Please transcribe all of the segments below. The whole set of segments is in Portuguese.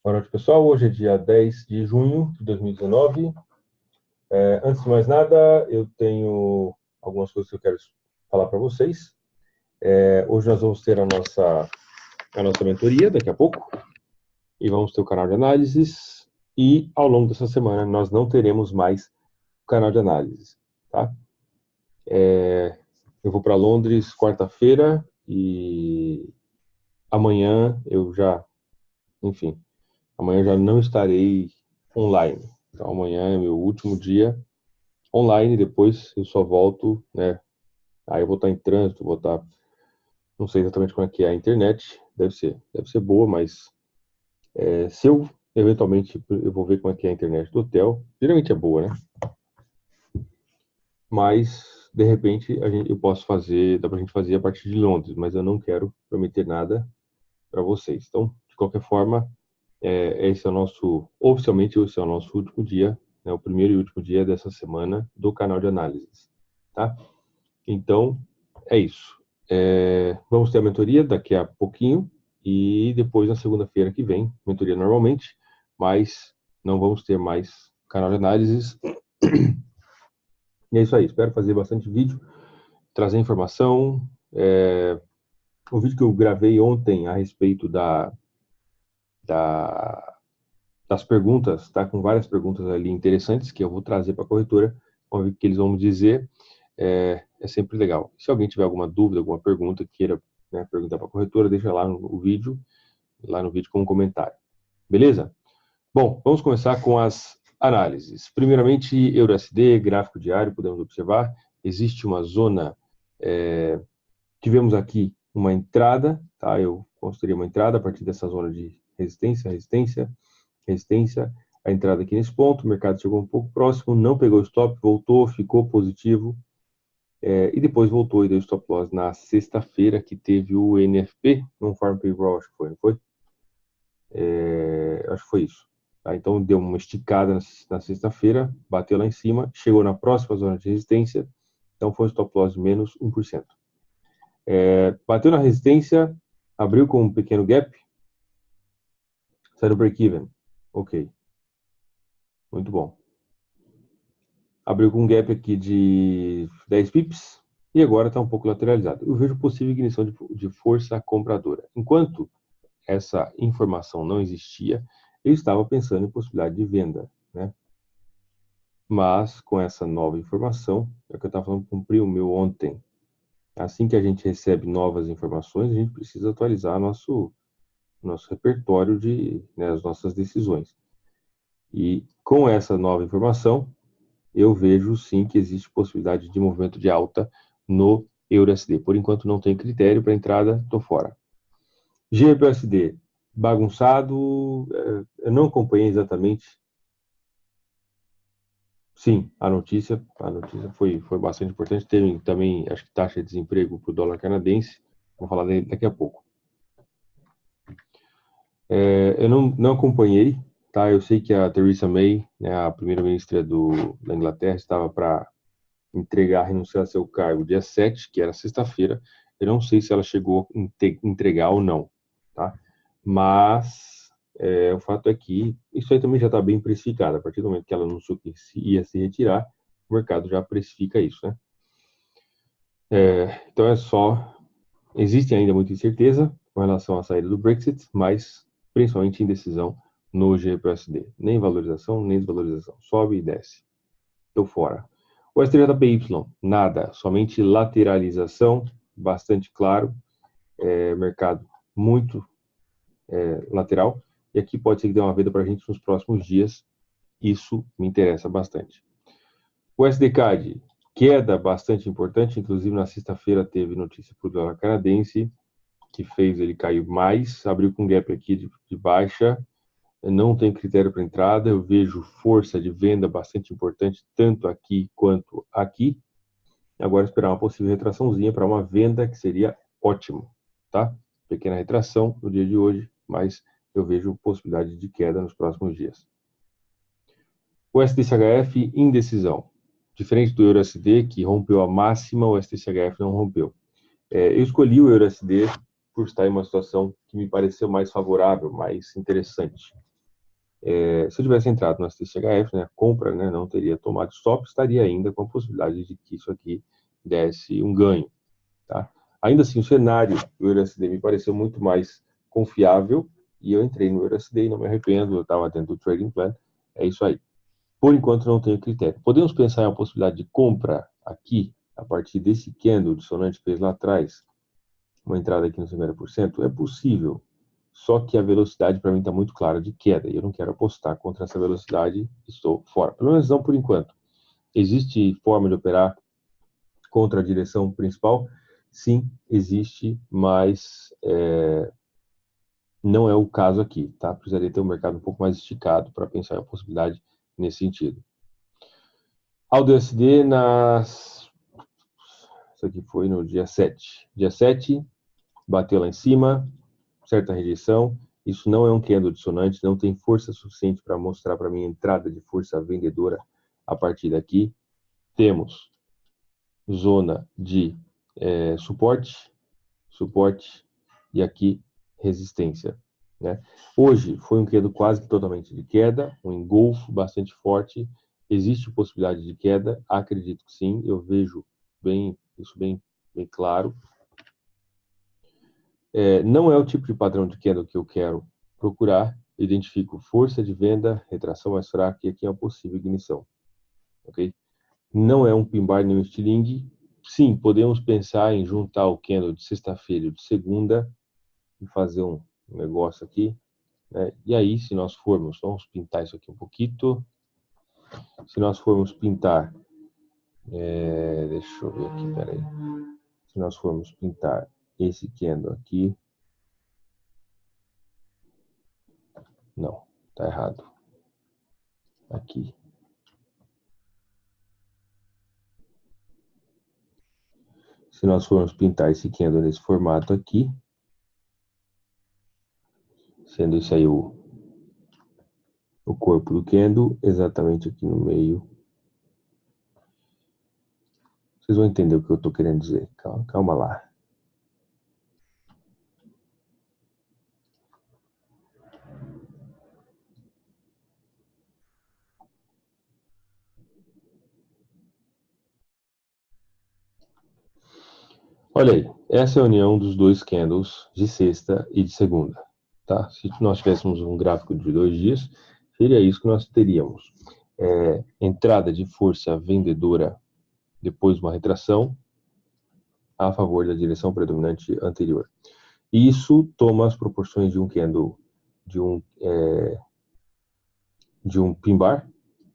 Boa noite, pessoal. Hoje é dia 10 de junho de 2019. Antes de mais nada, eu tenho algumas coisas que eu quero falar para vocês. Hoje nós vamos ter a nossa mentoria daqui a pouco e vamos ter o canal de análises. E ao longo dessa semana nós não teremos mais o canal de análises, tá? Eu vou para Londres quarta-feira e amanhã amanhã eu já não estarei online. Então amanhã é meu último dia online, depois eu só volto, né? Aí eu vou estar em trânsito, não sei exatamente como é que é a internet, deve ser boa, mas se eu eventualmente eu vou ver como é que é a internet do hotel, geralmente é boa, né? Mas de repente eu posso fazer, dá pra gente fazer a partir de Londres, mas eu não quero prometer nada para vocês. Então, de qualquer forma, oficialmente esse é o nosso último dia, né? O primeiro e último dia dessa semana do canal de análises, tá? Então, é isso. Vamos ter a mentoria daqui a pouquinho e depois na segunda-feira que vem, mentoria normalmente, mas não vamos ter mais canal de análises. E é isso aí, espero fazer bastante vídeo, trazer informação. O vídeo que eu gravei ontem a respeito das perguntas, tá? Com várias perguntas ali interessantes que eu vou trazer para a corretora, vamos ver o que eles vão me dizer. É sempre legal. Se alguém tiver alguma dúvida, alguma pergunta, queira, né, perguntar para a corretora, deixa lá no vídeo como comentário. Beleza? Bom, vamos começar com as análises. Primeiramente, EURUSD, gráfico diário, podemos observar, existe uma zona, tivemos aqui uma entrada, tá? Eu construí uma entrada a partir dessa zona de resistência, a entrada aqui nesse ponto, o mercado chegou um pouco próximo, não pegou o stop, voltou, ficou positivo, e depois voltou e deu stop loss na sexta-feira, que teve o NFP, Non-Farm Payroll, acho que foi, não foi? Acho que foi isso. Tá? Então deu uma esticada na sexta-feira, bateu lá em cima, chegou na próxima zona de resistência, então foi um stop loss de menos 1%. Bateu na resistência, abriu com um pequeno gap, saiu no break-even. Ok. Muito bom. Abriu com um gap aqui de 10 pips e agora está um pouco lateralizado. Eu vejo possível ignição de força compradora. Enquanto essa informação não existia, eu estava pensando em possibilidade de venda, né? Mas com essa nova informação, é o que eu estava falando, cumpri o meu ontem. Assim que a gente recebe novas informações, a gente precisa atualizar nosso repertório né, as nossas decisões. E com essa nova informação, eu vejo sim que existe possibilidade de movimento de alta no EURUSD. Por enquanto não tem critério para entrada, estou fora. GBUSD, bagunçado, eu não acompanhei exatamente. Sim, a notícia foi bastante importante. Teve também, acho que taxa de desemprego para o dólar canadense, vou falar daqui a pouco. Eu não acompanhei, tá? Eu sei que a Theresa May, né, a primeira-ministra da Inglaterra, estava para renunciar a seu cargo dia 7, que era sexta-feira. Eu não sei se ela chegou a entregar ou não, tá? Mas o fato é que isso aí também já está bem precificado. A partir do momento que ela anunciou que ia se retirar, o mercado já precifica isso, né? Então existe ainda muita incerteza com relação à saída do Brexit, mas principalmente indecisão no GBUSD. Nem valorização, nem desvalorização. Sobe e desce. Estou fora. O STJPY, nada, somente lateralização, bastante claro, mercado muito lateral, e aqui pode ser que dê uma venda para a gente nos próximos dias, isso me interessa bastante. O SDCAD, queda bastante importante, inclusive na sexta-feira teve notícia para o dólar canadense, que fez ele cair mais, abriu com gap aqui de baixa, não tem critério para entrada, eu vejo força de venda bastante importante, tanto aqui quanto aqui. Agora esperar uma possível retraçãozinha para uma venda, que seria ótimo, tá? Pequena retração no dia de hoje, mas eu vejo possibilidade de queda nos próximos dias. O STCHF, indecisão. Diferente do EURUSD, que rompeu a máxima, o STCHF não rompeu. Eu escolhi o EURUSD por estar em uma situação que me pareceu mais favorável, mais interessante. Se eu tivesse entrado no STCHF, né, compra, né, não teria tomado stop, estaria ainda com a possibilidade de que isso aqui desse um ganho. Tá? Ainda assim, o cenário do EURUSD me pareceu muito mais confiável e eu entrei no EURUSD e não me arrependo, eu estava dentro do trading plan, é isso aí. Por enquanto, não tenho critério. Podemos pensar em uma possibilidade de compra aqui, a partir desse candle dissonante que fez lá atrás, uma entrada aqui no 50%? É possível, só que a velocidade para mim está muito clara de queda e eu não quero apostar contra essa velocidade, estou fora. Pelo menos não por enquanto. Existe forma de operar contra a direção principal? Sim, existe, mas não é o caso aqui, tá? Precisaria ter um mercado um pouco mais esticado para pensar em uma possibilidade nesse sentido. AUDUSD isso aqui foi no dia 7. Dia 7, bateu lá em cima, certa rejeição. Isso não é um candle dissonante, não tem força suficiente para mostrar para mim entrada de força vendedora a partir daqui. Temos zona de suporte e aqui resistência. Né? Hoje foi um candle quase totalmente de queda, um engolfo bastante forte. Existe possibilidade de queda? Acredito que sim, eu vejo isso bem claro. Não é o tipo de padrão de queda que eu quero procurar. Identifico força de venda, retração mais fraca e aqui é uma possível ignição. Ok? Não é um pin bar nem um estilingue. Sim, podemos pensar em juntar o candle de sexta-feira e de segunda e fazer um negócio aqui. Né? E aí, se nós formos, vamos pintar isso aqui um pouquinho. Se nós formos pintar, deixa eu ver aqui, peraí. Se nós formos pintar esse candle aqui, não, tá errado. Aqui. Se nós formos pintar esse candle nesse formato aqui, sendo isso aí o corpo do candle, exatamente aqui no meio. Vocês vão entender o que eu estou querendo dizer. Calma lá. Olha aí, essa é a união dos dois candles de sexta e de segunda. Tá? Se nós tivéssemos um gráfico de 2 dias, seria isso que nós teríamos. Entrada de força vendedora depois de uma retração a favor da direção predominante anterior. E isso toma as proporções de um candle, de um pin bar,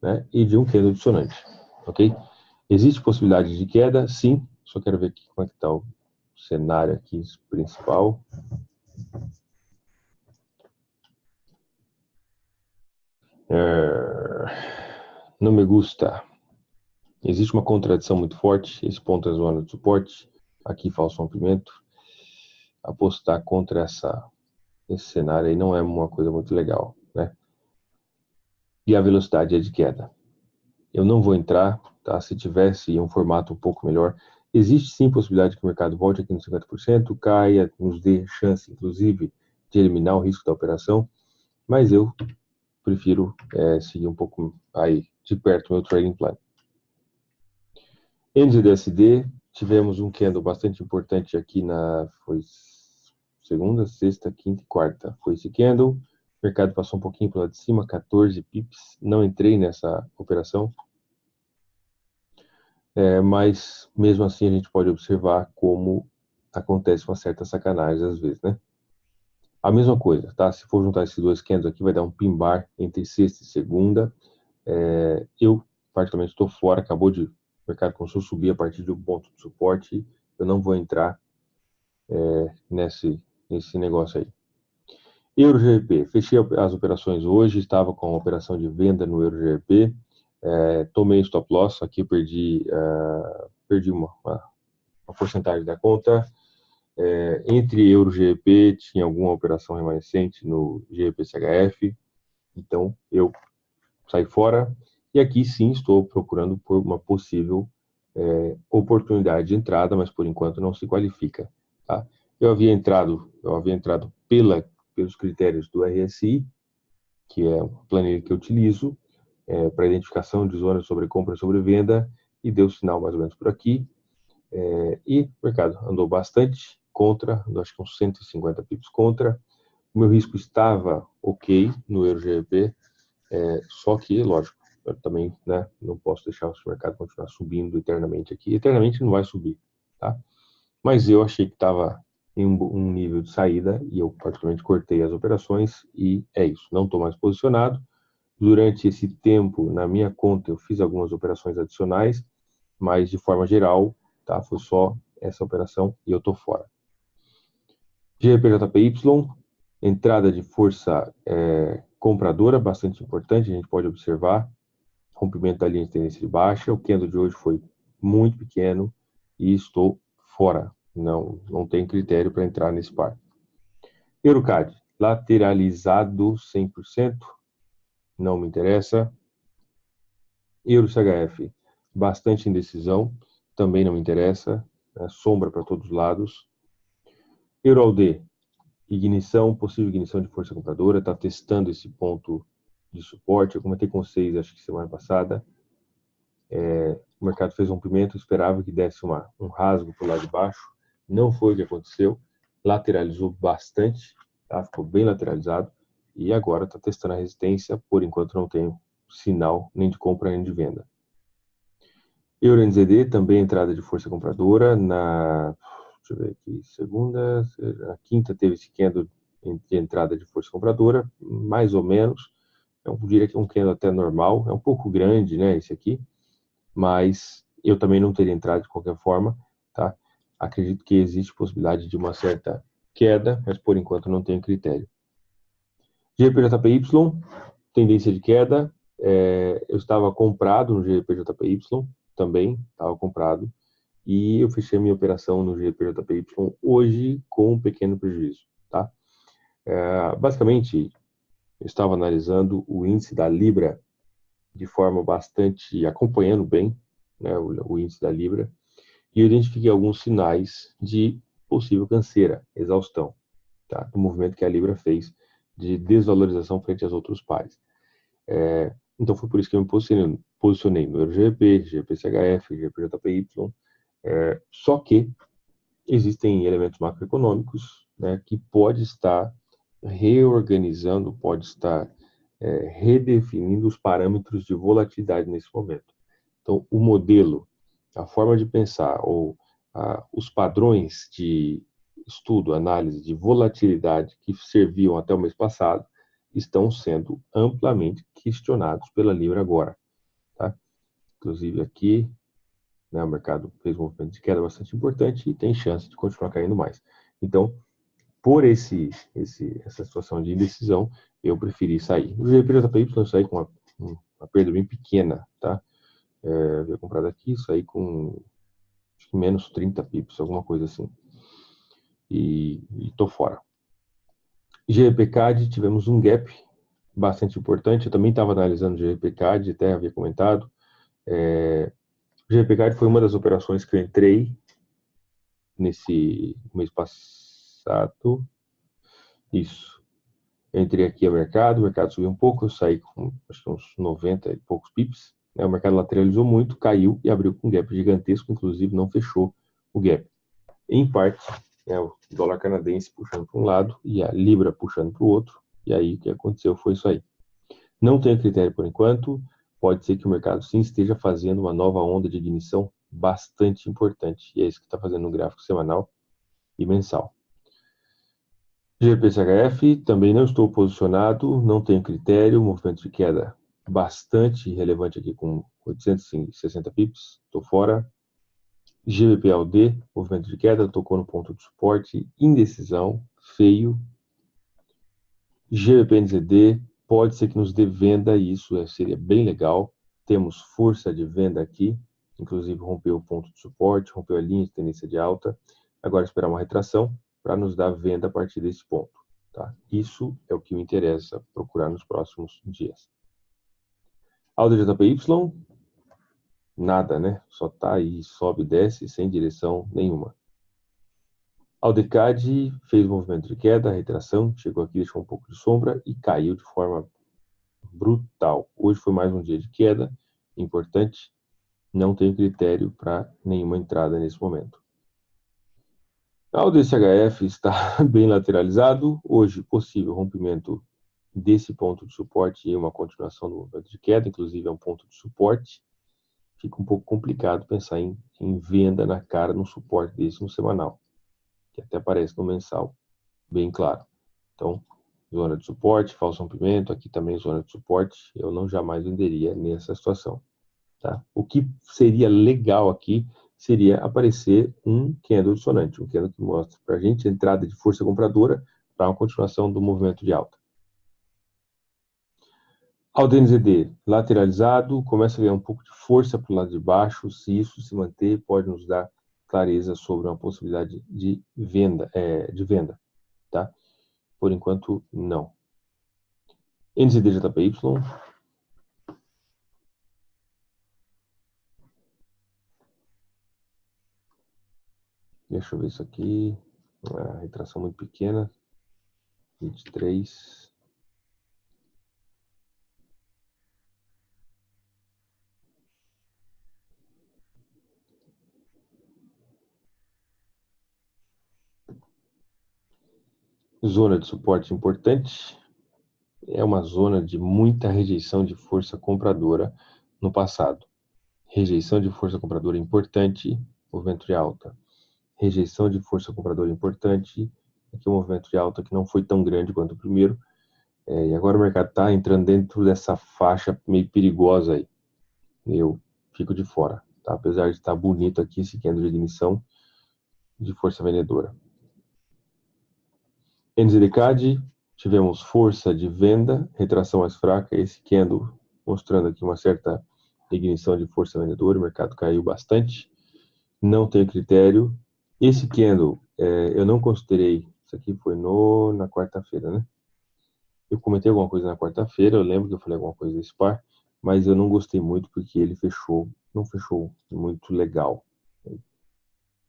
né, e de um candle dissonante. Ok? Existe possibilidade de queda? Sim. Só quero ver aqui como é que está o cenário aqui principal. Não me gusta. Existe uma contradição muito forte. Esse ponto é zona de suporte. Aqui falso rompimento. Apostar contra esse cenário aí não é uma coisa muito legal, né? E a velocidade é de queda. Eu não vou entrar, tá? Se tivesse um formato um pouco melhor, existe sim possibilidade que o mercado volte aqui nos 50%, caia, nos dê chance, inclusive, de eliminar o risco da operação, mas eu prefiro seguir um pouco aí de perto o meu trading plan. NZDSD, tivemos um candle bastante importante aqui foi segunda, sexta, quinta e quarta. Foi esse candle, o mercado passou um pouquinho para lá de cima, 14 pips, não entrei nessa operação, mas mesmo assim a gente pode observar como acontece uma certa sacanagem às vezes, né? A mesma coisa, tá? Se for juntar esses dois candles aqui, vai dar um pin bar entre sexta e segunda. Eu, particularmente, estou fora, acabou de o mercado começou a subir a partir de um ponto de suporte, eu não vou entrar nesse negócio aí. Euro GBP, fechei as operações hoje, estava com a operação de venda no Euro GBP, tomei stop loss, aqui perdi uma porcentagem da conta. Entre Euro GBP, tinha alguma operação remanescente no GBP-CHF, então eu saí fora, e aqui sim estou procurando por uma possível oportunidade de entrada, mas por enquanto não se qualifica. Tá? Eu havia entrado pelos critérios do RSI, que é uma planilha que eu utilizo para identificação de zonas sobre compra e sobre venda, e deu sinal mais ou menos por aqui. E o mercado andou bastante contra, acho que uns 150 pips contra. O meu risco estava ok no EURGBP, só que, lógico, eu também, né, não posso deixar o mercado continuar subindo eternamente aqui. Eternamente não vai subir, tá? Mas eu achei que estava em um nível de saída e eu particularmente cortei as operações e é isso. Não estou mais posicionado. Durante esse tempo, na minha conta, eu fiz algumas operações adicionais, mas de forma geral, tá? Foi só essa operação e eu estou fora. GPJPY, entrada de força compradora, bastante importante, a gente pode observar, rompimento da linha de tendência de baixa, o candle de hoje foi muito pequeno e estou fora, não tem critério para entrar nesse par. EuroCAD, lateralizado 100%, não me interessa. EuroCHF, bastante indecisão, também não me interessa, sombra para todos os lados. EuroALD, ignição, possível ignição de força compradora, está testando esse ponto de suporte. Eu comentei com vocês, acho que semana passada, o mercado fez um rompimento, esperava que desse um rasgo para o lado de baixo, não foi o que aconteceu, lateralizou bastante, tá? Ficou bem lateralizado, e agora está testando a resistência, por enquanto não tem sinal nem de compra nem de venda. EURNZD, também entrada de força compradora, deixa eu ver aqui, segunda, na quinta teve esse candle de entrada de força compradora, mais ou menos, eu diria que é um candle até normal, é um pouco grande, né, esse aqui, mas eu também não teria entrado de qualquer forma, tá? Acredito que existe possibilidade de uma certa queda, mas por enquanto não tenho critério. GPJPY, tendência de queda, eu estava comprado no GPJPY, também estava comprado, e eu fechei minha operação no GPJPY hoje com um pequeno prejuízo, tá? Basicamente, eu estava analisando o índice da Libra de forma bastante, acompanhando bem, né, o índice da Libra, e eu identifiquei alguns sinais de possível canseira, exaustão, tá? Do movimento que a Libra fez de desvalorização frente aos outros pares. Então foi por isso que eu me posicionei no EuroGBP, GPCHF, GPJPY, só que existem elementos macroeconômicos, né, que pode estar reorganizando, pode estar redefinindo os parâmetros de volatilidade nesse momento. Então, o modelo, a forma de pensar ou os padrões de estudo, análise de volatilidade que serviam até o mês passado estão sendo amplamente questionados pela Libra agora, tá? Inclusive aqui, né, o mercado fez um movimento de queda bastante importante e tem chance de continuar caindo mais. Então, por essa situação de indecisão, eu preferi sair. No GPJPY eu saí com uma perda bem pequena, tá? Eu havia comprado aqui, saí com acho que menos 30 pips, alguma coisa assim. E tô fora. GPCAD, tivemos um gap bastante importante. Eu também estava analisando o GPCAD, até havia comentado. O GPCAD foi uma das operações que eu entrei nesse mês passado. Isso. Eu entrei aqui ao mercado, o mercado subiu um pouco, eu saí com acho que uns 90 e poucos pips. O mercado lateralizou muito, caiu e abriu com um gap gigantesco, inclusive não fechou o gap. Em parte, o dólar canadense puxando para um lado e a libra puxando para o outro, e aí o que aconteceu foi isso aí. Não tenho critério por enquanto, pode ser que o mercado sim esteja fazendo uma nova onda de ignição bastante importante, e é isso que está fazendo no gráfico semanal e mensal. GPCHF, também não estou posicionado, não tenho critério, movimento de queda bastante relevante aqui com 860 pips, estou fora. GBPALD, movimento de queda, tocou no ponto de suporte, indecisão, feio. GBPNZD, pode ser que nos dê venda, e isso seria bem legal. Temos força de venda aqui, inclusive rompeu o ponto de suporte, rompeu a linha de tendência de alta. Agora esperar uma retração para nos dar venda a partir desse ponto. Tá? Isso é o que me interessa procurar nos próximos dias. ALDJPY, nada, né? Só tá aí, sobe e desce, sem direção nenhuma. ALDECAD fez movimento de queda, retração, chegou aqui, deixou um pouco de sombra e caiu de forma brutal. Hoje foi mais um dia de queda, importante. Não tenho critério para nenhuma entrada nesse momento. O DCHF está bem lateralizado. Hoje, possível rompimento desse ponto de suporte e uma continuação do movimento de queda, inclusive é um ponto de suporte. Fica um pouco complicado pensar em venda na cara num suporte desse no semanal, que até aparece no mensal, bem claro. Então, zona de suporte, falso rompimento, aqui também zona de suporte, eu não jamais venderia nessa situação. Tá? O que seria legal aqui seria aparecer um candle dissonante, um candle que mostra para a gente a entrada de força compradora para uma continuação do movimento de alta. Ao DNZD lateralizado, começa a ganhar um pouco de força para o lado de baixo. Se isso se manter, pode nos dar clareza sobre uma possibilidade de venda, tá? Por enquanto, não. NZD-JPY. Deixa eu ver isso aqui. Uma retração muito pequena. 23. Zona de suporte importante. É uma zona de muita rejeição de força compradora no passado. Rejeição de força compradora importante, movimento de alta. Rejeição de força compradora importante, aqui um movimento de alta que não foi tão grande quanto o primeiro, e agora o mercado está entrando dentro dessa faixa meio perigosa aí. Eu fico de fora, tá? Apesar de estar bonito aqui esse candle de ignição de força vendedora. NZD-CAD, tivemos força de venda, retração mais fraca, esse candle mostrando aqui uma certa ignição de força vendedora, o mercado caiu bastante, não tem critério. Esse candle, eu não considerei, isso aqui foi na quarta-feira, né? Eu comentei alguma coisa na quarta-feira, eu lembro que eu falei alguma coisa desse par, mas eu não gostei muito porque ele não fechou muito legal.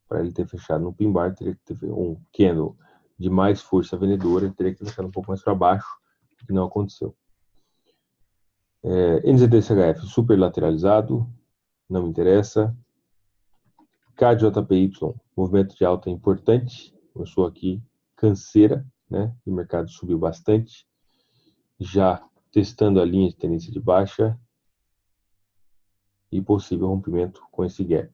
Para ele ter fechado no pin bar, teria que ter um candle de mais força vendedora, teria que ter fechado um pouco mais para baixo, o que não aconteceu. NZD-CHF super lateralizado, não me interessa. KJPY, movimento de alta importante, começou aqui canseira, né? O mercado subiu bastante, já testando a linha de tendência de baixa e possível rompimento com esse gap.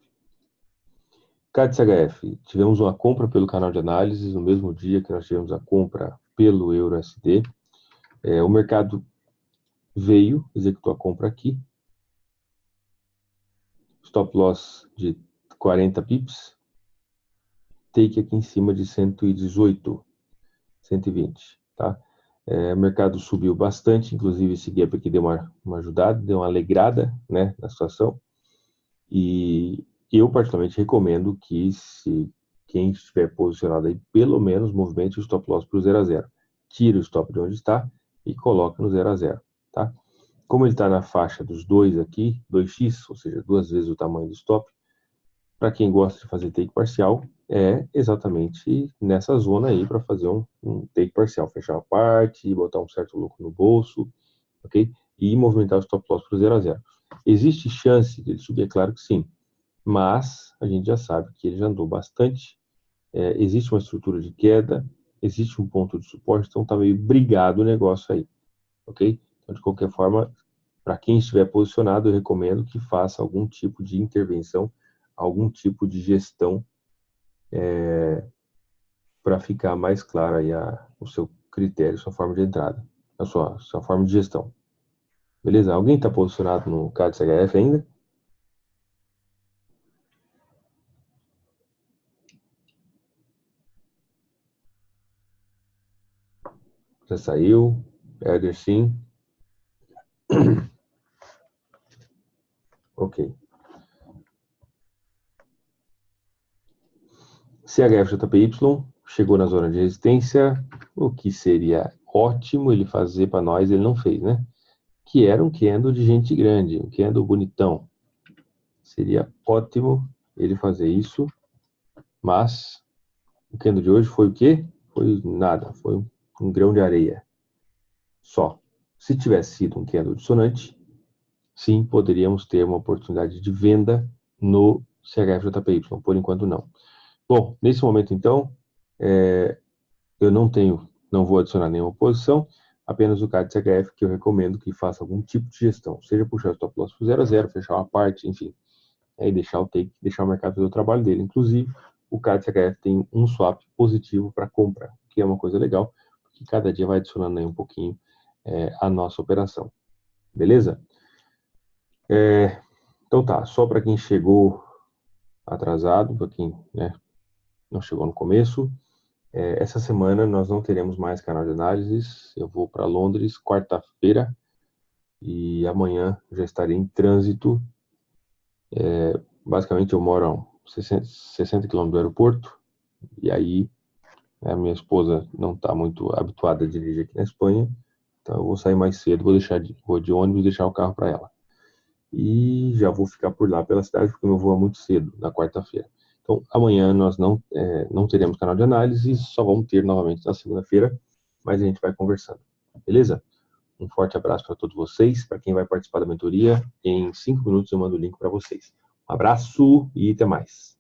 CAD-CHF, tivemos uma compra pelo canal de análise no mesmo dia que nós tivemos a compra pelo EURUSD. O mercado veio, executou a compra aqui. Stop loss de 40 pips. Take aqui em cima de 118, 120, tá? O mercado subiu bastante, inclusive esse gap aqui deu uma ajudada, deu uma alegrada, né, na situação. E eu particularmente recomendo que se quem estiver posicionado aí, pelo menos movimente o stop loss para o 0 a 0. Tira o stop de onde está e coloca no 0 a 0, tá? Como ele está na faixa dos 2 aqui, 2x, ou seja, 2 vezes o tamanho do stop, para quem gosta de fazer take parcial, é exatamente nessa zona aí para fazer um take parcial, fechar uma parte, botar um certo lucro no bolso, ok? E movimentar o stop loss para o 0 a 0. Existe chance de ele subir? É claro que sim, mas a gente já sabe que ele já andou bastante, existe uma estrutura de queda, existe um ponto de suporte, então está meio brigado o negócio aí, ok? Então, de qualquer forma, para quem estiver posicionado, eu recomendo que faça algum tipo de intervenção, algum tipo de gestão, para ficar mais claro aí o seu critério, sua forma de entrada, a sua forma de gestão. Beleza? Alguém está posicionado no CAD-CHF ainda? Já saiu? Éder, sim. Ok. CHF-JPY chegou na zona de resistência, o que seria ótimo ele fazer para nós, ele não fez, né? Que era um candle de gente grande, um candle bonitão. Seria ótimo ele fazer isso, mas o candle de hoje foi o quê? Foi nada, foi um grão de areia. Só. Se tivesse sido um candle dissonante, sim, poderíamos ter uma oportunidade de venda no CHF-JPY. Por enquanto, não. Bom, nesse momento, então, eu não vou adicionar nenhuma posição, apenas o CAD CHF, que eu recomendo que faça algum tipo de gestão, seja puxar o stop loss para 0 a 0, fechar uma parte, enfim, aí deixar o take, deixar o mercado fazer o trabalho dele. Inclusive, o CAD CHF tem um swap positivo para compra, que é uma coisa legal, porque cada dia vai adicionando aí um pouquinho a nossa operação. Beleza? Então tá, só para quem chegou atrasado, para quem, né, não chegou no começo, essa semana nós não teremos mais canal de análises. Eu vou para Londres quarta-feira e amanhã já estarei em trânsito. Basicamente eu moro a 60 quilômetros do aeroporto e aí a minha esposa não está muito habituada a dirigir aqui na Espanha, então eu vou sair mais cedo, vou de ônibus e deixar o carro para ela. E já vou ficar por lá pela cidade porque o meu voo é muito cedo, na quarta-feira. Então, amanhã nós não teremos canal de análise, só vamos ter novamente na segunda-feira, mas a gente vai conversando. Beleza? Um forte abraço para todos vocês. Para quem vai participar da mentoria, em 5 minutos eu mando o link para vocês. Um abraço e até mais.